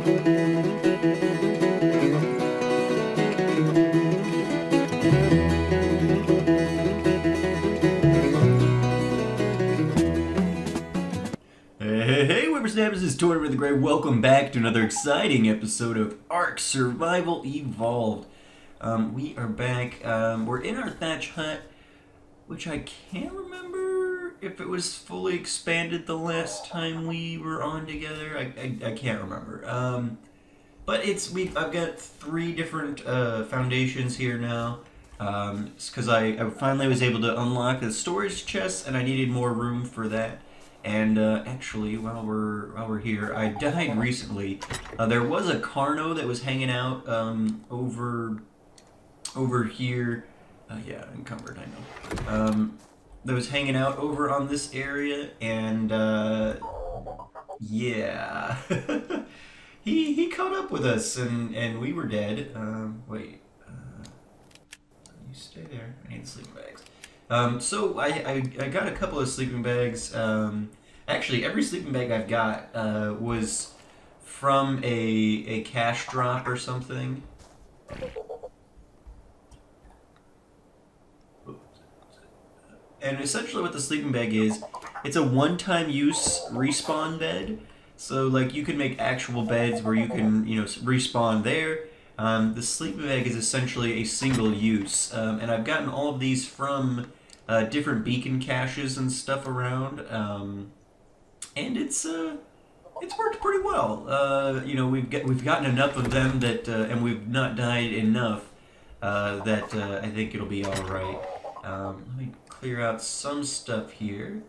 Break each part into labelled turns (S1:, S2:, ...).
S1: Hey, whippersnappers, this is Tortoise with the Grey. Welcome back to another exciting episode of ARK Survival Evolved. We are back. We're in our thatch hut, which I can't remember if it was fully expanded the last time we were on together. I can't remember. But I've got 3 different foundations here now. Because I finally was able to unlock the storage chest, and I needed more room for that. And actually, while we're here, I died recently. There was a Carno that was hanging out over here. Yeah, encumbered, I know. That was hanging out over on this area, and yeah, he caught up with us, and we were dead. Wait, you stay there. I need the sleeping bags. So I got a couple of sleeping bags. Actually, every sleeping bag I've got was from a cash drop or something. And essentially what the sleeping bag is, it's a one-time use respawn bed. So like you can make actual beds where you can, respawn there. The sleeping bag is essentially a single use. And I've gotten all of these from different beacon caches and stuff around, and it's worked pretty well. We've gotten enough of them that, and we've not died enough that I think it'll be all right. Let me clear out some stuff here.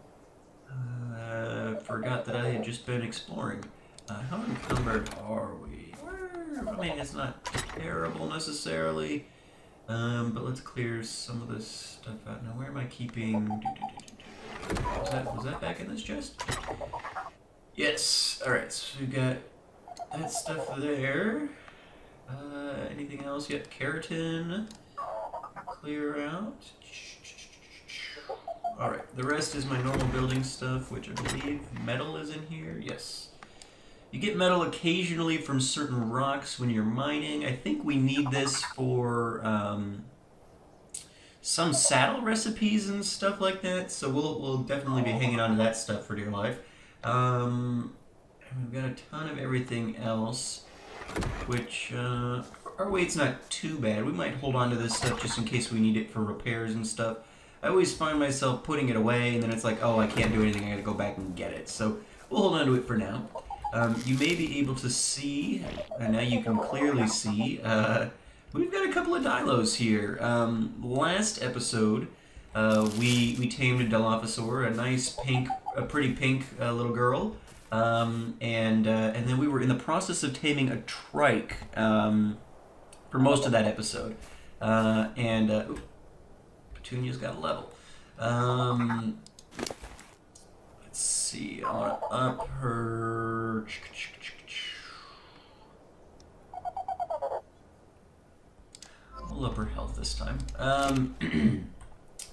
S1: Forgot that I had just been exploring. How encumbered are we? I mean, it's not terrible necessarily. But let's clear some of this stuff out. Now, where am I keeping... Was that back in this chest? Yes. Alright, so we got that stuff there. Anything else yet? Keratin. Clear out. Alright, the rest is my normal building stuff, which I believe metal is in here. Yes. You get metal occasionally from certain rocks when you're mining. I think we need this for some saddle recipes and stuff like that. So we'll definitely be hanging on to that stuff for dear life. And we've got a ton of everything else, which our weight's not too bad. We might hold on to this stuff just in case we need it for repairs and stuff. I always find myself putting it away, and then it's like, oh, I can't do anything. I gotta go back and get it. So we'll hold on to it for now. You may be able to see, and now you can clearly see, we've got a couple of Dinos here. Last episode, we tamed a Dilophosaur, a nice pink, a pretty pink little girl, and then we were in the process of taming a trike for most of that episode. Petunia's got a level. Let's see, I want to up her... We'll up her health this time.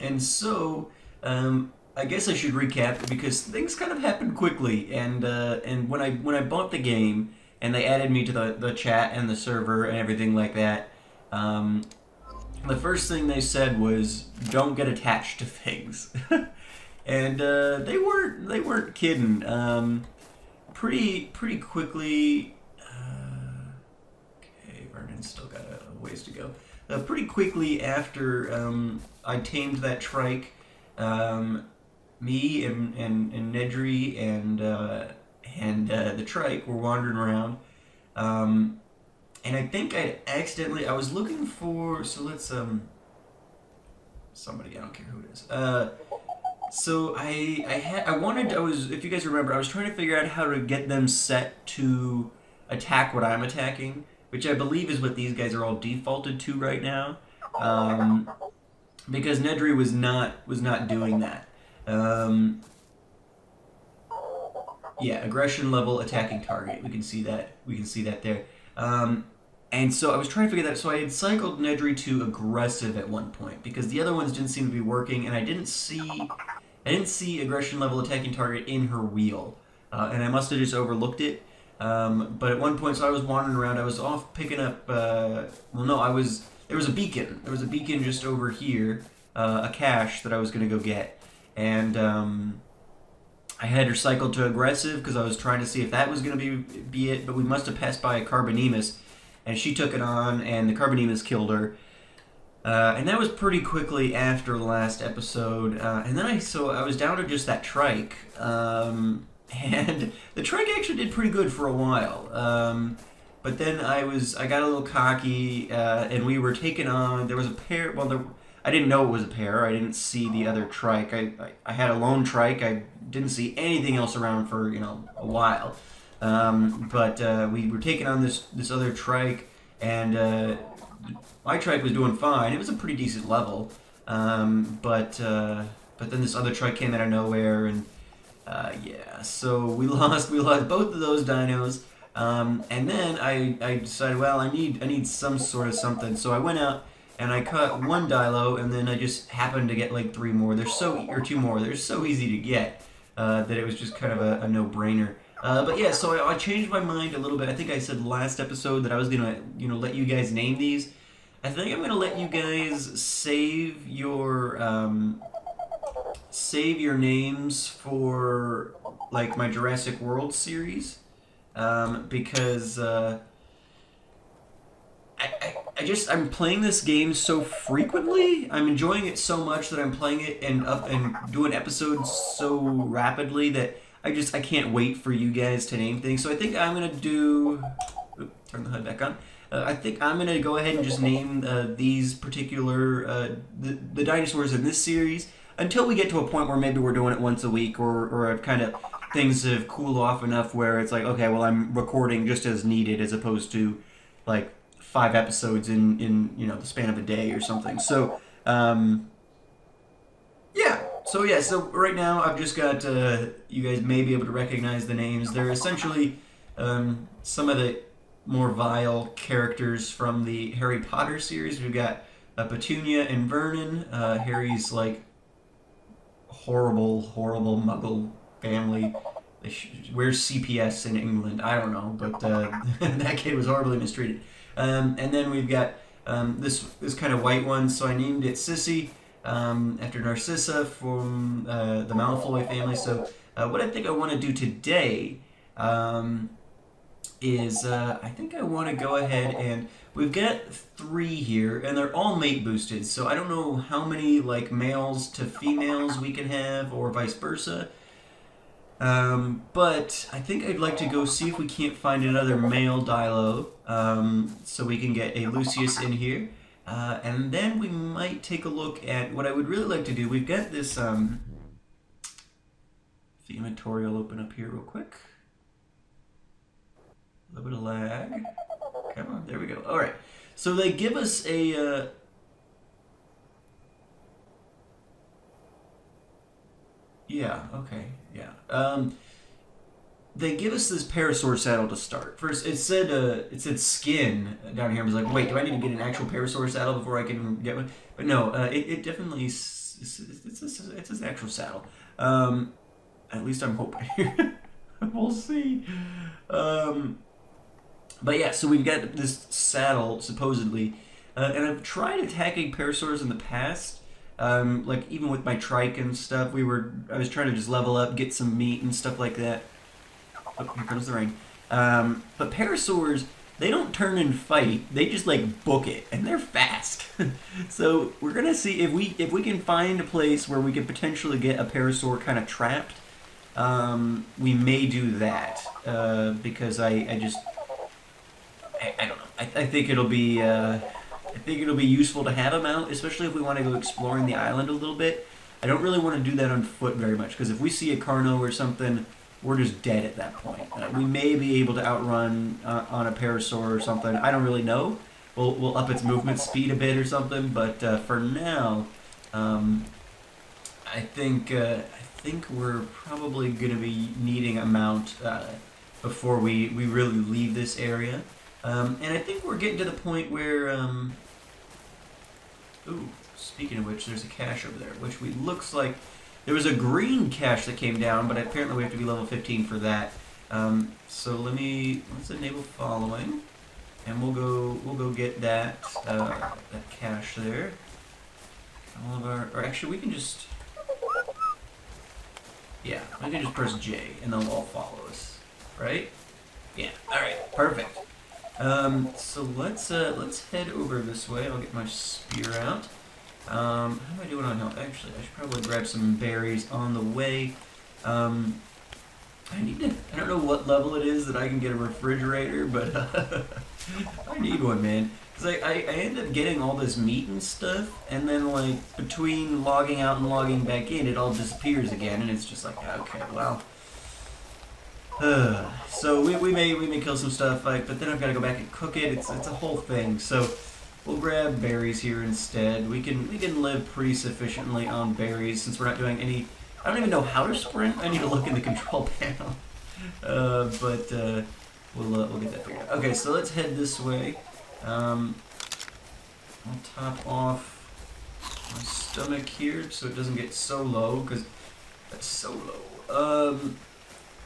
S1: And so, I guess I should recap because things kind of happened quickly. And when I bought the game and they added me to the chat and the server and everything like that, the first thing they said was, "Don't get attached to things." And they weren't kidding. Pretty quickly. Okay, Vernon's still got a ways to go. Pretty quickly after I tamed that trike, me and Nedry and the trike were wandering around, and I think I was looking for. So let's somebody, I don't care who it is. So if you guys remember, I was trying to figure out how to get them set to attack what I'm attacking, which I believe is what these guys are all defaulted to right now, because Nedry was not doing that. Yeah, aggression level, attacking target. We can see that there. And so I was trying to figure that out. So I had cycled Nedry to aggressive at one point because the other ones didn't seem to be working, and I didn't see aggression level attacking target in her wheel, and I must have just overlooked it. But at one point, so I was wandering around. I was off picking up. Well, no, I was. There was a beacon. There was a beacon just over here, a cache that I was gonna go get, and I had her cycled to aggressive because I was trying to see if that was gonna be it. But we must have passed by a Carbonemus, and she took it on, and the Carbonemus killed her. And that was pretty quickly after the last episode. And then I was down to just that trike. And the trike actually did pretty good for a while. But then I got a little cocky, and we were taking on. There was a pair. Well, I didn't know it was a pair. I didn't see the other trike. I had a lone trike. I didn't see anything else around for a while. But we were taking on this other trike, and my trike was doing fine. It was a pretty decent level. But then this other trike came out of nowhere, and yeah, so we lost both of those dinos, and then I decided, well, I need some sort of something, so I went out and I caught one dilo, and then I just happened to get like 3 more. Or 2 more. They're so easy to get that it was just kind of a no-brainer. But yeah, so I changed my mind a little bit. I think I said last episode that I was gonna let you guys name these. I think I'm gonna let you guys save your names for like my Jurassic World series, because I'm playing this game so frequently. I'm enjoying it so much that I'm playing it and doing episodes so rapidly that I can't wait for you guys to name things. So I think I'm gonna do. Turn the HUD back on. I think I'm gonna go ahead and just name these particular the dinosaurs in this series until we get to a point where maybe we're doing it once a week, or kind of things have cooled off enough where it's like, okay, well, I'm recording just as needed as opposed to like 5 episodes in the span of a day or something. So yeah. So right now I've just got you guys may be able to recognize the names. They're essentially some of the more vile characters from the Harry Potter series. We've got Petunia and Vernon. Harry's like horrible Muggle family. Where's CPS in England? I don't know, but that kid was horribly mistreated. And then we've got this kind of white one, so I named it Sissy, after Narcissa from the Malfoy family. So what I think I want to do today is I think I want to go ahead and we've got 3 here, and they're all mate boosted, so I don't know how many like males to females we can have or vice versa. But I think I'd like to go see if we can't find another male Dilo, so we can get a Lucius in here. And then we might take a look at what I would really like to do. We've got this, the inventory will open up here real quick. A little bit of lag. Come on, there we go. All right. So they give us a, yeah, okay, yeah. They give us this parasaur saddle to start. First, it said skin down here. I was like, wait, do I need to get an actual parasaur saddle before I can get one? But no, it definitely it's an actual saddle. At least I'm hoping. We'll see. But yeah, so we've got this saddle supposedly, and I've tried attacking parasaurs in the past. Like even with my trike and stuff, I was trying to just level up, get some meat and stuff like that. Oh, here comes the rain. But parasaurs, they don't turn and fight. They just like book it, and they're fast. So we're gonna see if we can find a place where we could potentially get a parasaur kind of trapped. We may do that because I don't know. I think it'll be useful to have them out, especially if we want to go exploring the island a little bit. I don't really want to do that on foot very much, because if we see a Carno or something, we're just dead at that point. We may be able to outrun on a parasaur or something. I don't really know. We'll up its movement speed a bit or something, but for now, I think we're probably going to be needing a mount before we really leave this area. And I think we're getting to the point where, ooh, speaking of which, there's a cache over there, which looks like, there was a green cache that came down, but apparently we have to be level 15 for that. So let's enable following, and we'll go get that that cache there. All of our, or actually we can just, yeah, we can just press J and they'll all follow us, right? Yeah. All right. Perfect. So let's head over this way. I'll get my spear out. How am I doing on health? Actually, I should probably grab some berries on the way. I don't know what level it is that I can get a refrigerator, but I need one, man. Because I end up getting all this meat and stuff, and then, like, between logging out and logging back in, it all disappears again, and it's just like, okay, well. So we may kill some stuff, like, but then I've got to go back and cook it. It's a whole thing. So we'll grab berries here instead. We can live pretty sufficiently on berries since we're not doing any. I don't even know how to sprint. I need to look in the control panel. But we'll get that figured out. Okay, so let's head this way. I'll top off my stomach here so it doesn't get so low, because that's so low.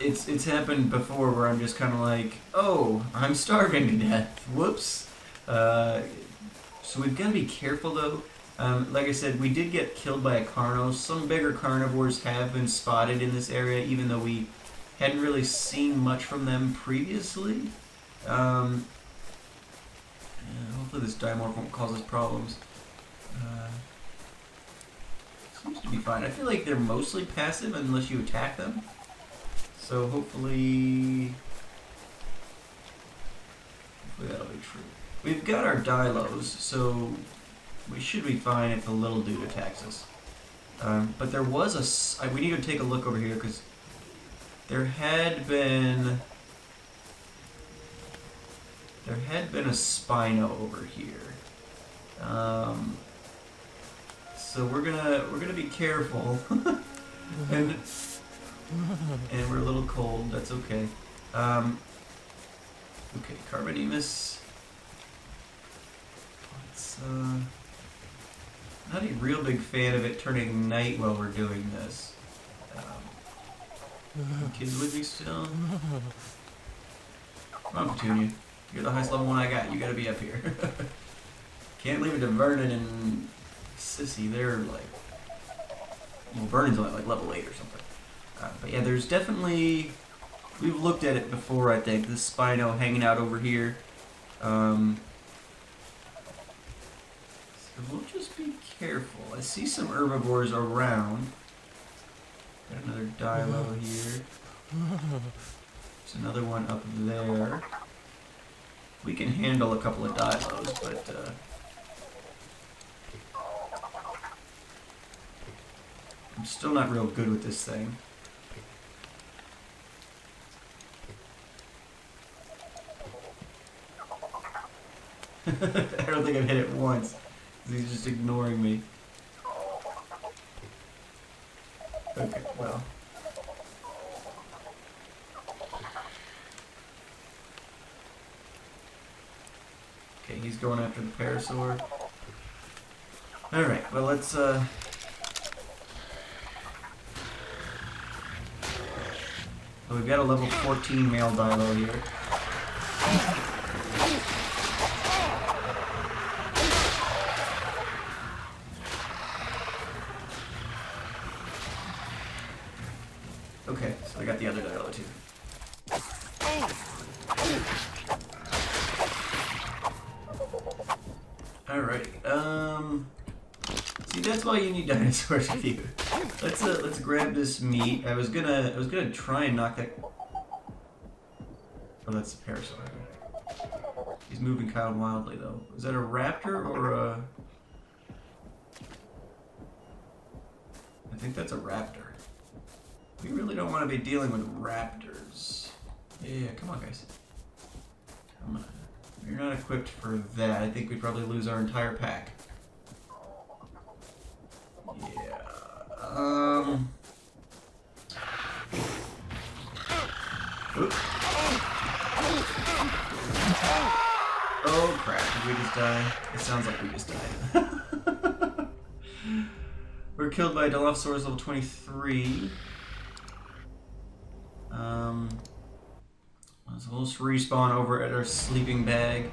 S1: It's happened before where I'm just kind of like, oh, I'm starving to death. Whoops. So we've got to be careful though. Like I said, we did get killed by a carno. Some bigger carnivores have been spotted in this area, even though we hadn't really seen much from them previously. Yeah, hopefully this dimorph won't cause us problems. Seems to be fine. I feel like they're mostly passive unless you attack them. So hopefully that'll be true. We've got our Dilos, so we should be fine if the little dude attacks us. But there was we need to take a look over here because there had been a Spino over here. So we're gonna be careful. and we're a little cold. That's okay. Okay, Carbonemus. It's not a real big fan of it turning night while we're doing this. Kids with me still? Come on, Petunia. You're the highest level one I got. You gotta be up here. Can't leave it to Vernon and Sissy. They're like, well, Vernon's only like level 8 or something. But yeah, there's definitely, we've looked at it before, I think, this Spino hanging out over here. So we'll just be careful. I see some herbivores around. Got another Dilo here. There's another one up there. We can handle a couple of Dilos, but I'm still not real good with this thing. I don't think I've hit it once. He's just ignoring me. Okay, well. Okay, he's going after the Parasaur. Alright, well let's well, we've got a level 14 male Dilo here. Okay, so I got the other Dilo too. Alrighty, see, that's why you need dinosaurs with you. Let's grab this meat. I was gonna try and knock that. Oh, that's the Parasaur. He's moving kind of wildly though. Is that a raptor or a? I think that's a raptor. We really don't want to be dealing with raptors. Yeah, come on, guys. Come on. You're not equipped for that. I think we'd probably lose our entire pack. Yeah. Oops. Oh crap, did we just die? It sounds like we just died. We're killed by Dilophosaurus level 23. So we'll just respawn over at our sleeping bag.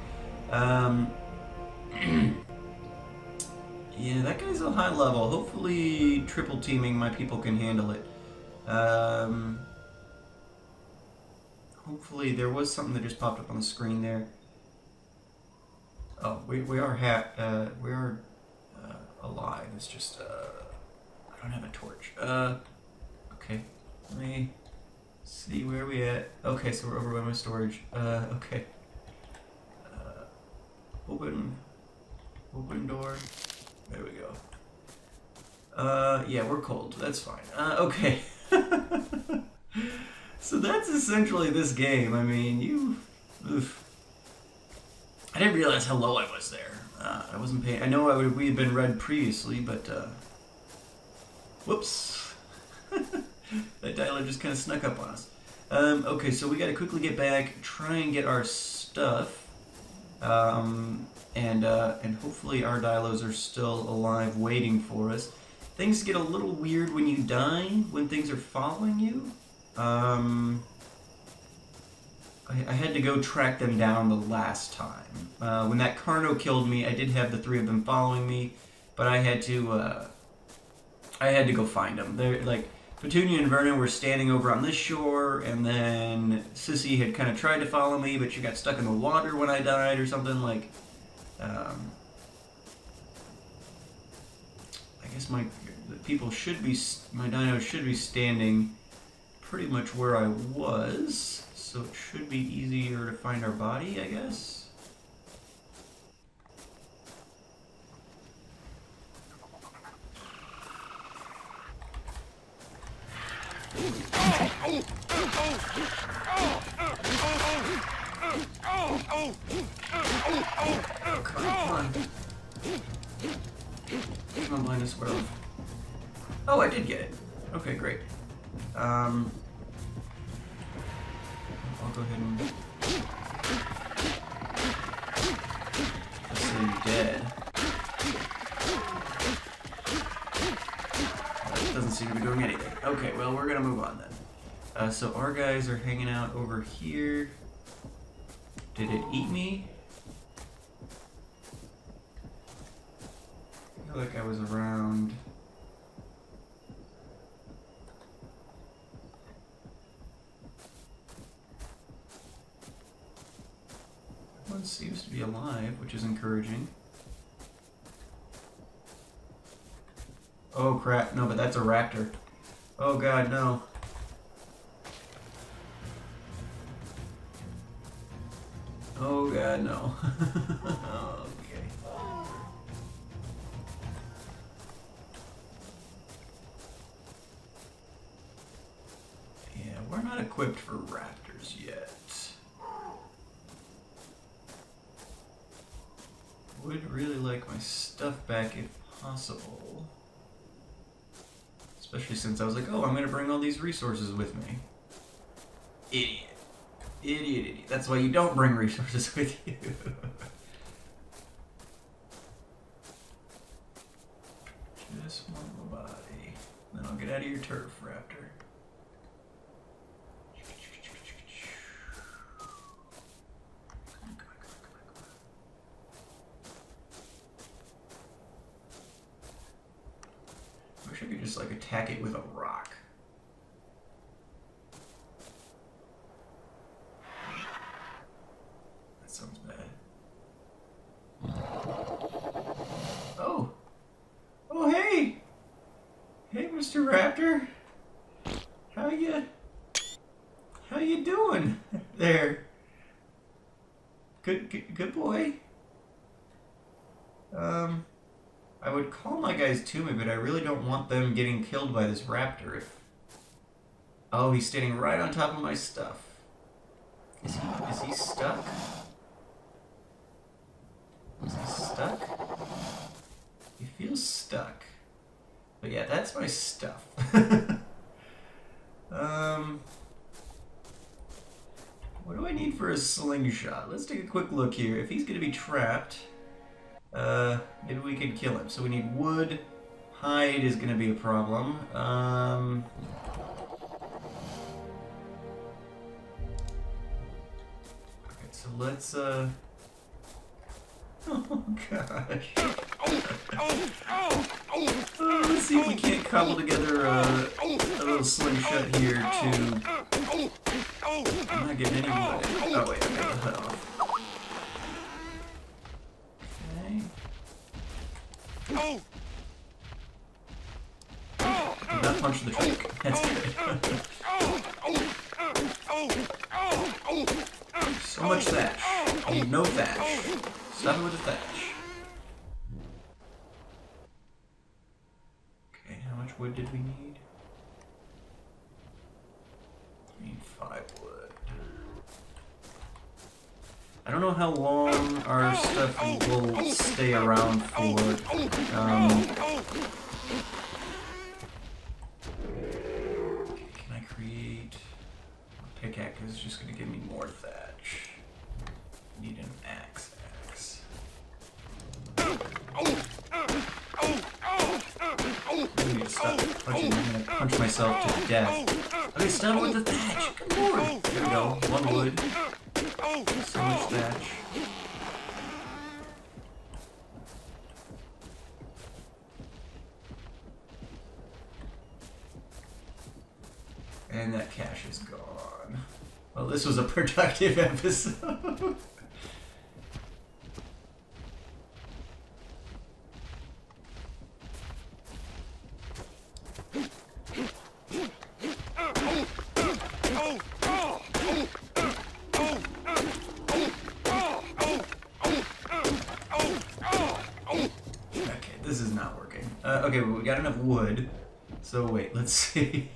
S1: Yeah, that guy's a high level. Hopefully triple teaming my people can handle it. Hopefully there was something that just popped up on the screen there. Oh, we are alive. It's just I don't have a torch. Okay. Let me see where we at. Okay, so we're over by my storage. Okay. Open door. There we go. Yeah, we're cold. That's fine. Okay. So that's essentially this game. I mean, oof. I didn't realize how low I was there. I wasn't paying. I know we had been red previously, but whoops. That dialer just kind of snuck up on us. Okay, so we got to quickly get back, try and get our stuff, and hopefully our dialos are still alive, waiting for us. Things get a little weird when you die, when things are following you. I had to go track them down the last time. When that Carno killed me, I did have the 3 of them following me, but I had to go find them. They're like Petunia and Vernon were standing over on this shore, and then Sissy had kind of tried to follow me, but she got stuck in the water when I died or something. Like, I guess my dinos should be standing pretty much where I was, so it should be easier to find our body, I guess. Come on. Come on, blind us, where? Oh, I did get it. Okay, great. I'll go ahead and assume dead. That doesn't seem to be doing anything. Okay, well, we're gonna move on then. So our guys are hanging out over here. Did it eat me? I feel like I was around. One seems to be alive, which is encouraging. Oh crap, no, but that's a raptor. Oh god, no. Oh god, no. Okay. Yeah, we're not equipped for raptors yet. Would really like my stuff back if possible. Especially since I was like, oh, I'm gonna bring all these resources with me. Idiot. Idiot. That's why you don't bring resources with you. Just one more body. Then I'll get out of your turf, raptor. I wish I could just like attack it with a rock. That sounds bad. Oh! Oh hey! Hey Mr. Raptor! How you doing there? Good boy. I would call my guys to me, but I really don't want them getting killed by this raptor. Oh, he's standing right on top of my stuff. Is he stuck? Is he stuck? He feels stuck. But yeah, that's my stuff. What do I need for a slingshot? Let's take a quick look here. If he's gonna be trapped, maybe we could kill him. So we need wood. Hide is gonna be a problem. so let's oh gosh. Let's see if we can't cobble together a little slingshot here to... I'm not getting any wood. Oh wait, I got the hut off. Okay. Did not punch the truck. That's good. So much thatch. I need no thatch. Stop it with the thatch. Okay, how much wood did we need? We need 5 wood. I don't know how long our stuff will stay around for. Can I create a pickaxe? Is just going to give me more thatch. Need an axe. I need to stop punching. I'm going to punch myself to death. Okay, stop with the thatch. Good lord. There we go. 1 wood. So much thatch. And that cash is gone. Well, this was a productive episode. Okay, well, we got enough wood. So wait, let's see.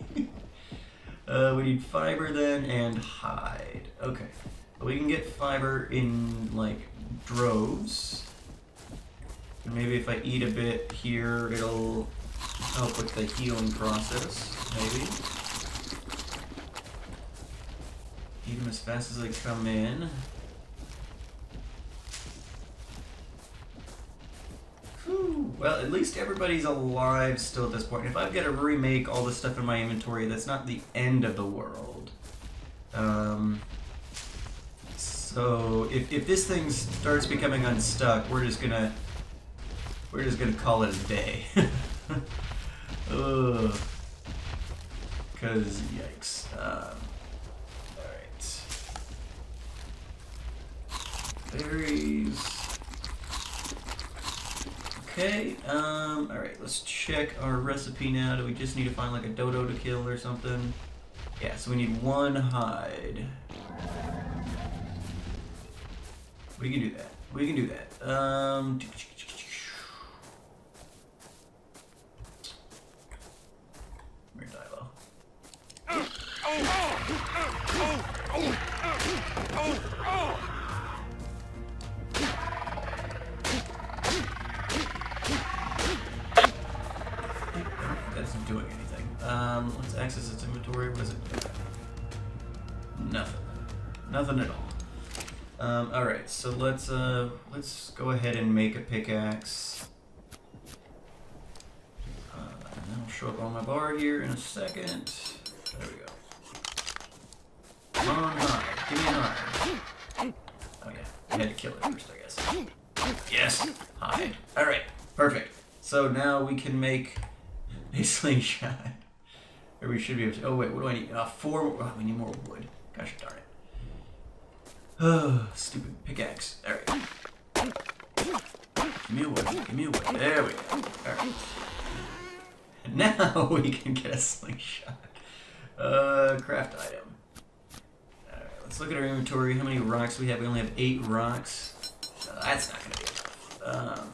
S1: We need fiber then and hide. Okay, we can get fiber in like droves. And maybe if I eat a bit here, it'll help with the healing process. Maybe. Eat them as fast as they come in. Well, at least everybody's alive still at this point. If I've got to remake all the stuff in my inventory, that's not the end of the world. So if this thing starts becoming unstuck, we're just gonna call it a day. Ugh. Cause yikes. Alright. Berries. Okay, alright, let's check our recipe now. Do we just need to find like a dodo to kill or something? Yeah, so we need 1 hide. We can do that. We can do that. Where'd Dilo? Doing anything. Let's access its inventory. What is it? Nothing. Nothing at all. Alright, so let's go ahead and make a pickaxe. And that'll show up on my bar here in a second. There we go. Come on, hide. Give me a hide. Oh yeah, I had to kill it first, I guess. Yes! Hide. Alright, perfect. So now we can make a slingshot. Or we should be able to. Oh wait, what do I need? 4. Oh, we need more wood. Gosh darn it. Oh, stupid pickaxe. Alright. Give me a wood. Give me a wood. There we go. Alright. And now we can get a slingshot. Craft item. Alright, let's look at our inventory. How many rocks we have? We only have 8 rocks. That's not going to be enough.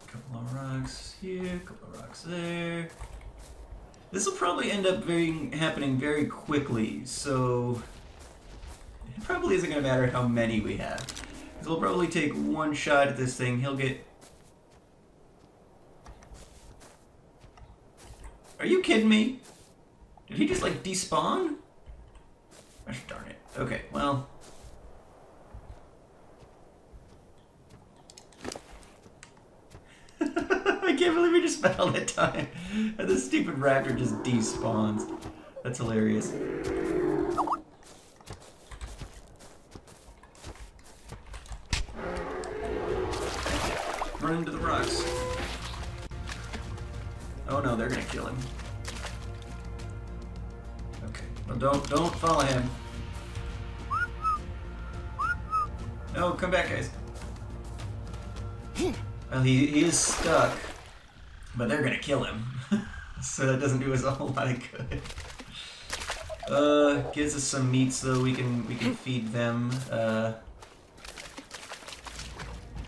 S1: Couple of rocks here, couple of rocks there. This will probably end up happening very quickly, so it probably isn't going to matter how many we have. Because we'll probably take 1 shot at this thing. He'll get... Are you kidding me? Did he just like despawn? Gosh darn it. Okay, well... I can't believe we just spent all that time and this stupid raptor just despawns. That's hilarious. run into the rocks. Oh no, they're gonna kill him. Okay, well don't follow him. No, come back, guys. Well, he is stuck, but they're gonna kill him, so that doesn't do us a whole lot of good. Gives us some meat so we can feed them.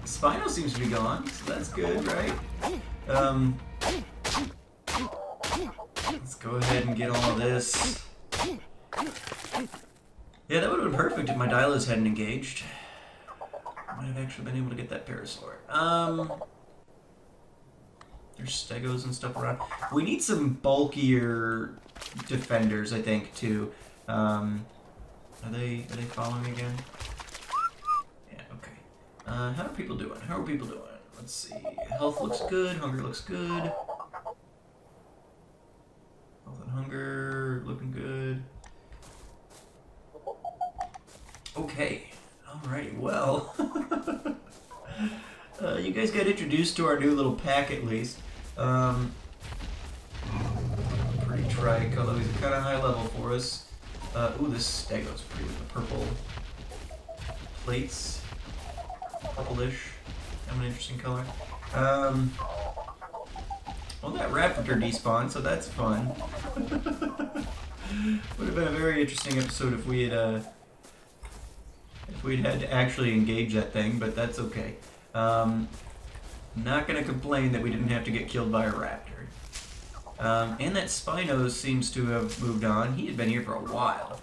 S1: Spino seems to be gone, so that's good, right? Let's go ahead and get all this. Yeah, that would have been perfect if my Dilos hadn't engaged. I might have actually been able to get that Parasaur. There's Stegos and stuff around. We need some bulkier defenders, I think, too. Are they following again? Yeah, okay. How are people doing? How are people doing? Let's see. Health looks good. Hunger looks good. Health and hunger looking good. Okay. Alright, well. You guys got introduced to our new little pack at least. Pretty trike, although he's kind of high level for us. Ooh, this Stego's pretty with the purple plates. Purplish. Kind of an interesting color. Well, that Raptor despawned, so that's fun. Would have been a very interesting episode if we had had to actually engage that thing, but that's okay. Not gonna complain that we didn't have to get killed by a raptor. And that Spino seems to have moved on. He had been here for a while.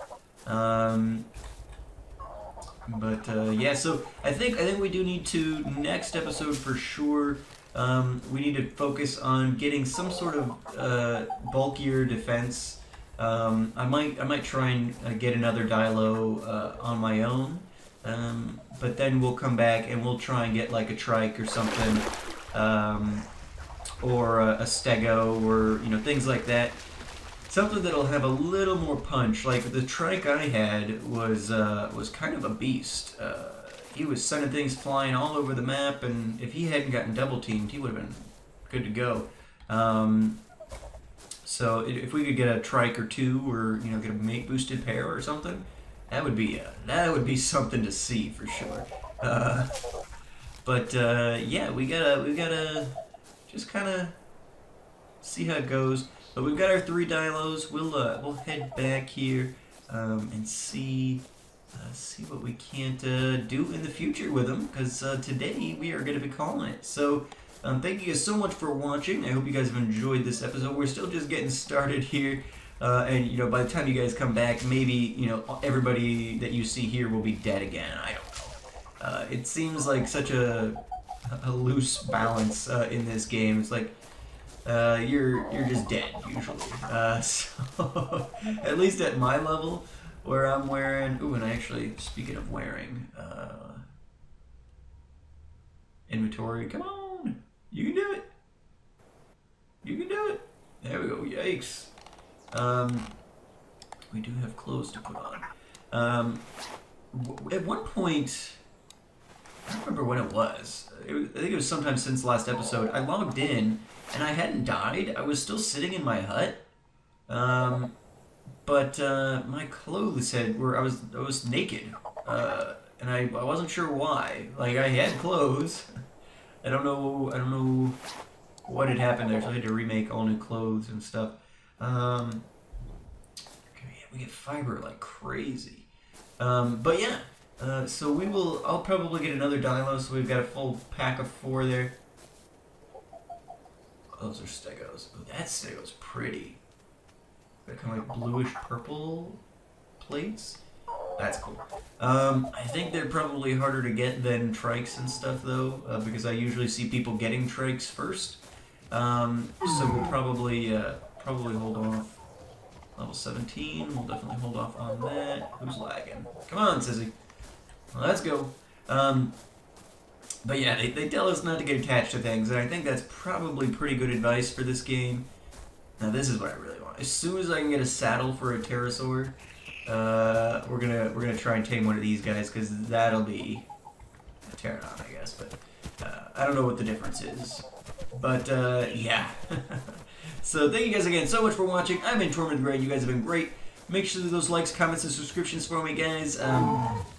S1: Yeah, so I think we do need to, next episode for sure, we need to focus on getting some sort of bulkier defense. I might try and get another Dilo on my own. But then we'll come back and we'll try and get like a trike or something, or a stego, or things like that. Something that'll have a little more punch. Like the trike I had was kind of a beast. He was sending things flying all over the map, and if he hadn't gotten double teamed, he would have been good to go. So if we could get a trike or two, or get a mate boosted pair or something. That would be something to see for sure. Yeah, we gotta just kind of see how it goes. But we've got our 3 Dilos. We'll head back here and see what we can't do in the future with them, because today we are going to be calling it. So thank you guys so much for watching. I hope you guys have enjoyed this episode. We're still just getting started here. And by the time you guys come back, maybe everybody that you see here will be dead again. I don't know. It seems like such a loose balance in this game. It's like you're just dead usually. So at least at my level, where I'm wearing. Ooh, and actually, speaking of wearing, inventory. Come on, you can do it. You can do it. There we go. Yikes. We do have clothes to put on. At one point, I don't remember when it was. I think it was sometime since the last episode. I logged in, and I hadn't died. I was still sitting in my hut. But my clothes I was naked. And I wasn't sure why. Like, I had clothes. I don't know what had happened there, so I had to remake all new clothes and stuff. Okay, yeah, we get fiber like crazy. But yeah, so I'll probably get another Dino, so we've got a full pack of 4 there. Those are Stegos. Oh, that Stego's pretty. Got kind of like bluish purple plates. That's cool. I think they're probably harder to get than trikes and stuff though, because I usually see people getting trikes first. So we'll probably hold off. Level 17, we'll definitely hold off on that. Who's lagging? Come on, Sissy. Well, let's go. But yeah, they tell us not to get attached to things, and I think that's probably pretty good advice for this game. Now this is what I really want. As soon as I can get a saddle for a pterosaur, we're gonna try and tame one of these guys, because that'll be a pterodon, I guess. But I don't know what the difference is. But, yeah. So thank you guys again so much for watching. I've been Torment Gray. You guys have been great. Make sure that those likes, comments, and subscriptions for me, guys.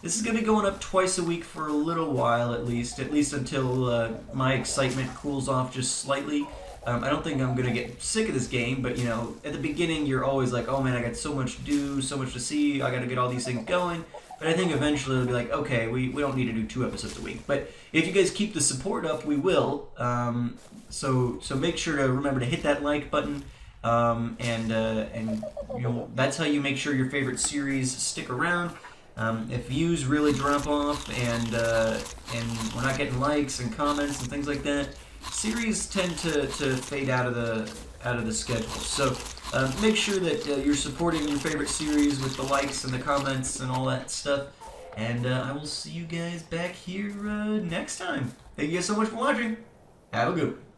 S1: This is going to be going up twice a week for a little while, at least until my excitement cools off just slightly. I don't think I'm going to get sick of this game, but, you know, at the beginning, you're always like, oh, man, I got so much to do, so much to see, I got to get all these things going. But I think eventually it'll be like, okay, we don't need to do 2 episodes a week. But if you guys keep the support up, we will. So make sure to remember to hit that like button. And you know, that's how you make sure your favorite series stick around. If views really drop off and we're not getting likes and comments and things like that, series tend to fade out of the schedule. So make sure that you're supporting your favorite series with the likes and the comments and all that stuff. And I will see you guys back here next time. Thank you guys so much for watching. Have a good one.